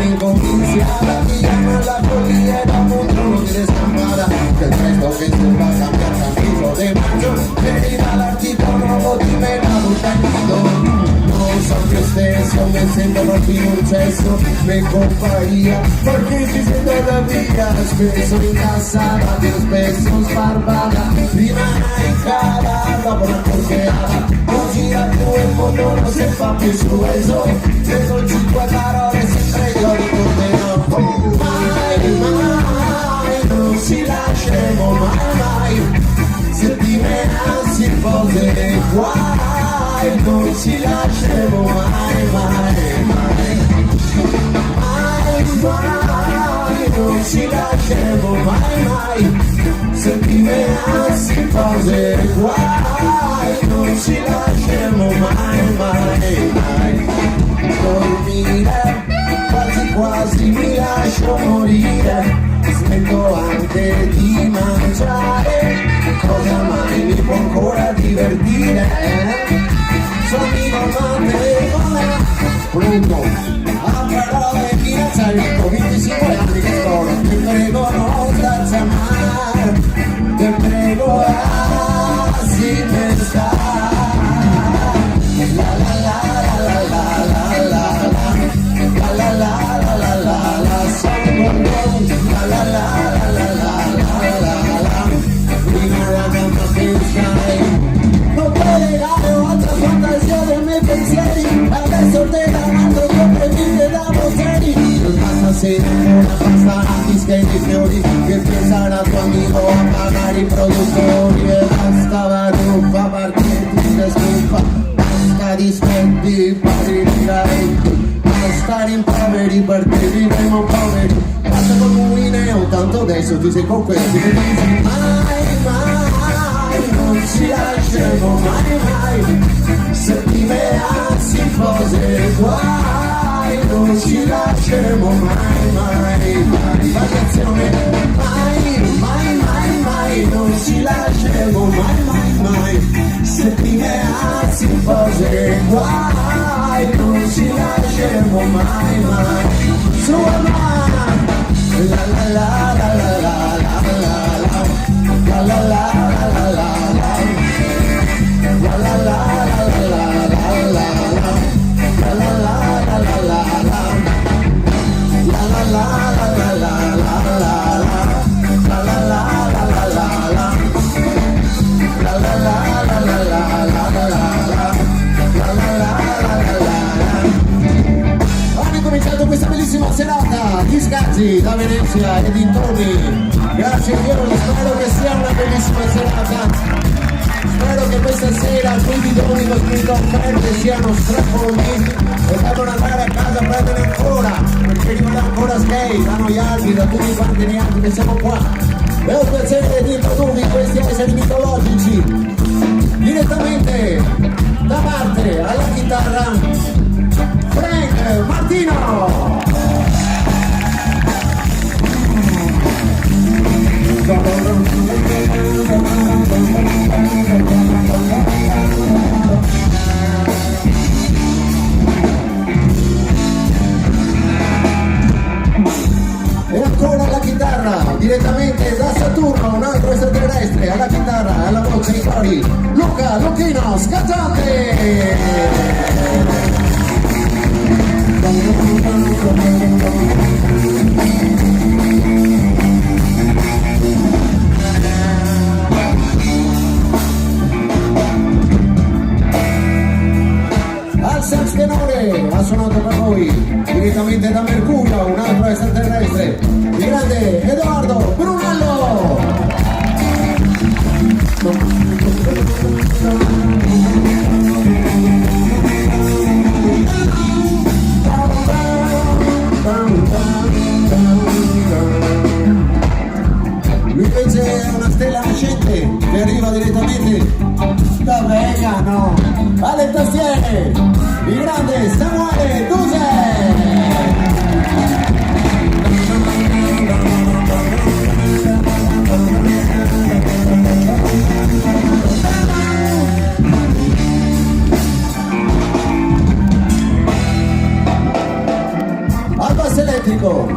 incomincia la vida no es la cordillera, mundo no tiene escampada, que el resto que se va a cambiar camino de macho, venir al artito nuevo di me la butanito. Non so che stesso, mi sento proprio un cesso, me compaia, perché ci sento da via, spesso incassata, più spesso sbarbata, prima una incala, dopo una porcheata, non gira più il mondo, non si fa più su eso, se sono 5 parole sempre io ricorderò, mai, mai, non si lasceremo mai, mai, se di me anzi cose guai, non si lasceremo mai, mai, mai, mai, mai, non si lasceremo mai, mai, se di me anzi cose guai, non si lasceremo mai, mai, mai, dormire, quasi quasi mi lascio morire, smetto anche di mangiare, cosa mai mi può ancora divertire, sogni normale con me, pronto, a parole finanziarie, con 25 anni che sto, ti prego non starci a mare, ti prego si me sta, la la la la la la la la la la la la la la sono con la la la la la la la la prima la gamba che stai non puoi dare un'altra fantasia dei miei pensieri adesso te la mando come vite da poteri basta se non basta anche schemi fiori che pensare a tuo amico a pagare i produttori e basta la truffa partiti da stufa basta dispetti pari tirare stare in poveri, vivremo poveri, basta con un lineo, tanto adesso tu sei con questi che dici mai, mai, non ci lasceremo mai, mai, se ti anzi cose guai, non ci lasceremo mai, mai, mai, variazione, mai, mai, mai, mai, non ci lasceremo mai, mai, mai, se ti anzi cose guai, non ci lasceremo mai, mai, su la la la la la la la la la la la la la la questa bellissima serata di Scazzi da Venezia e dintorni, grazie a Dio, spero che sia una bellissima serata, spero che questa sera quindi Domenico Spirito offerte siano strafondi e devono andare a casa a prendere ancora, perché rimane ancora skate, da noi altri, da tutti quanti gli altri che siamo qua. È un piacere di introdurvi questi esseri mitologici, direttamente da Marte alla chitarra Frank Martino. E ancora alla chitarra, direttamente da Saturno, un altro extraterrestre, alla chitarra, alla voce i cori, Luca Lucchino, scattante! Al sax tenore ha suonato per voi direttamente da Mercurio, un altro extraterrestre, il grande Edoardo Brunello. Lui invece è una stella nascente che arriva direttamente da Vegano, alle tastiere, il grande Samuele Duse. al basso elettrico,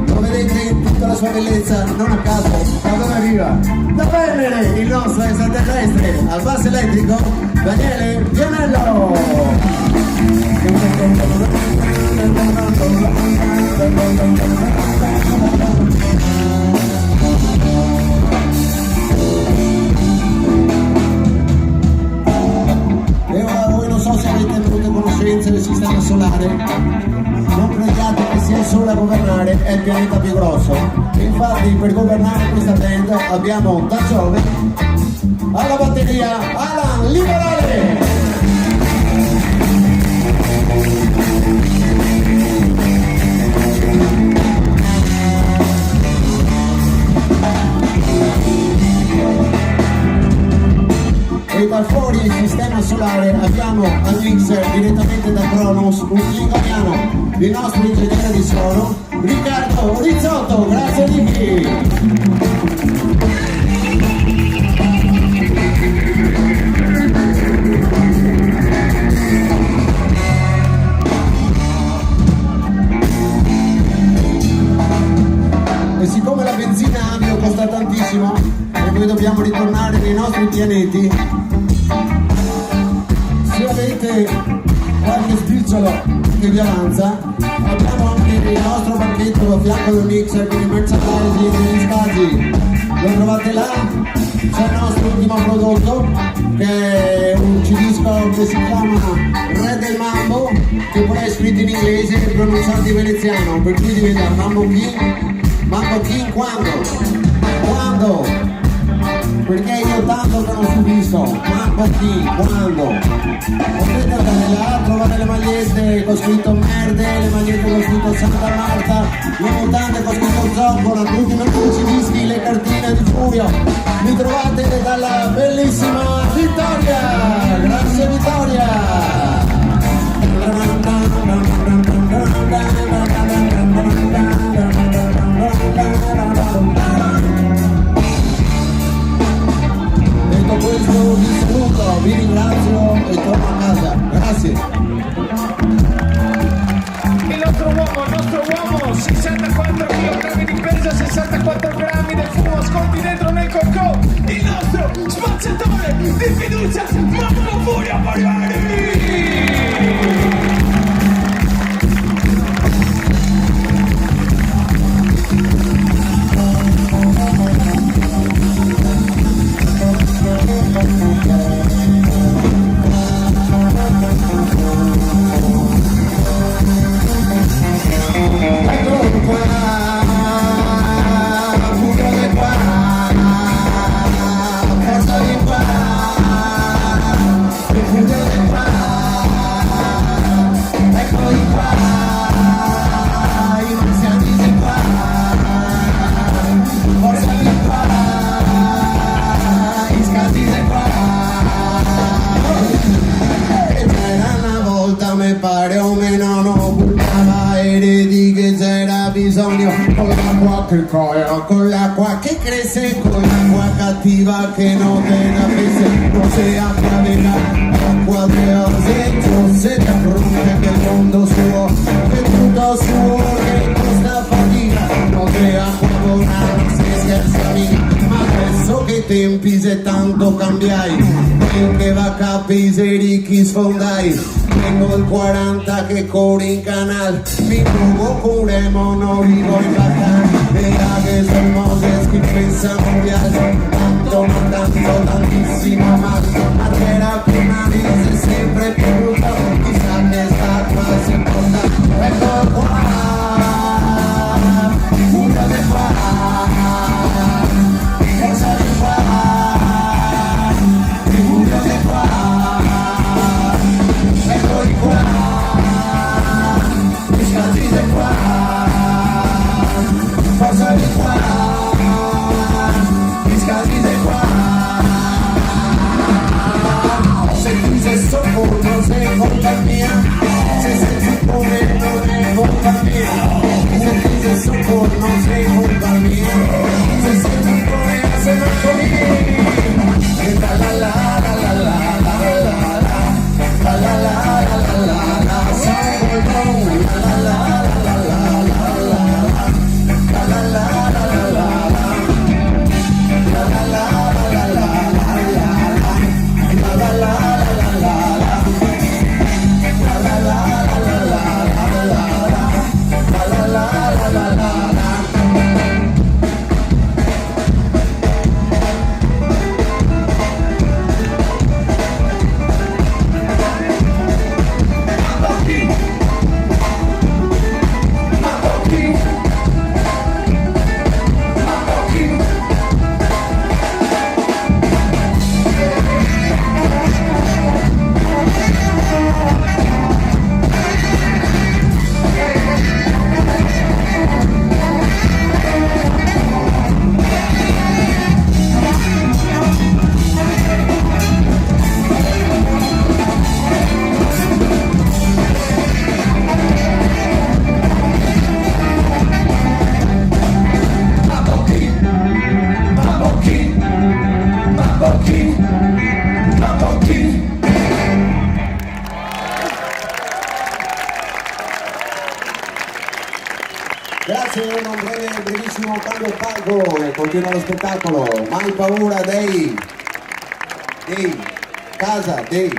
lo vedete in tutta la sua bellezza, non a caso, quando arriva da Venere, il nostro extraterrestre, al basso elettrico, Daniele Gianello. E ora voi non so se avete avuto conoscenza del sistema solare, non crediate che sia il Sole a governare, è il pianeta più grosso. Infatti per governare questa band abbiamo da Giove alla batteria Alan Liberale. E da fuori il sistema solare abbiamo al mixer direttamente da Kronos un lingoniano, il nostro ingegnere di suono Riccardo Rizzotto. Grazie Ricky. E siccome la benzina avio costa tantissimo e noi dobbiamo ritornare nei nostri pianeti, se avete qualche spicciolo che vi avanza, abbiamo anche il nostro banchetto a fianco del mixer con i merchandising e gli spazi. Lo trovate là, c'è il nostro ultimo prodotto che è un CD che si chiama Re del Mambo, che poi è scritto in inglese e pronunciato in veneziano, per cui diventa Mambo King. Mambo King quando? Quando? Perché io tanto che non subisco, Mambo King quando? Potete andare là, trovare le magliette con scritto merde, le magliette con scritto Santa Marta, le mutande con scritto Zoccola, tutti i miei dischi, le cartine di Furio. Mi trovate dalla bellissima Vittoria! Grazie Vittoria! Detto questo vi saluto, vi ringrazio e torno a casa. Grazie. Il nostro uomo, 64 kg di peso, 64 grammi del fumo sconti dentro nel cocco, il nostro spacciatore di fiducia, Mauro Furia Barbari! Con l'acqua che cresce, con l'acqua cattiva che non te la pese, non sei acqua vera, acqua de se ti affronta che il mondo suo, che tutto suo, che costa fatica, non sei acqua buona, non sei scherza mica, ma adesso che tempi se tanto cambiai, il che va a capire ricchi sfondai. Tengo il 40 che corri in canal, mi trovo con le mono vivo in vacanza. Mira che somos es que pensamos viajar, tanto, ma tanto, tantissimo más. Marchera prima dice sempre più brutta, chissà che sta quasi importa. Ecco qua, fuga de qua, cosa di qua, fuga de qua, ecco di qua, scatti di qua. Forza di qua, gli scatti di qua. Grazie, un brevissimo cambio al palco e continua lo spettacolo. Mai paura dei casa dei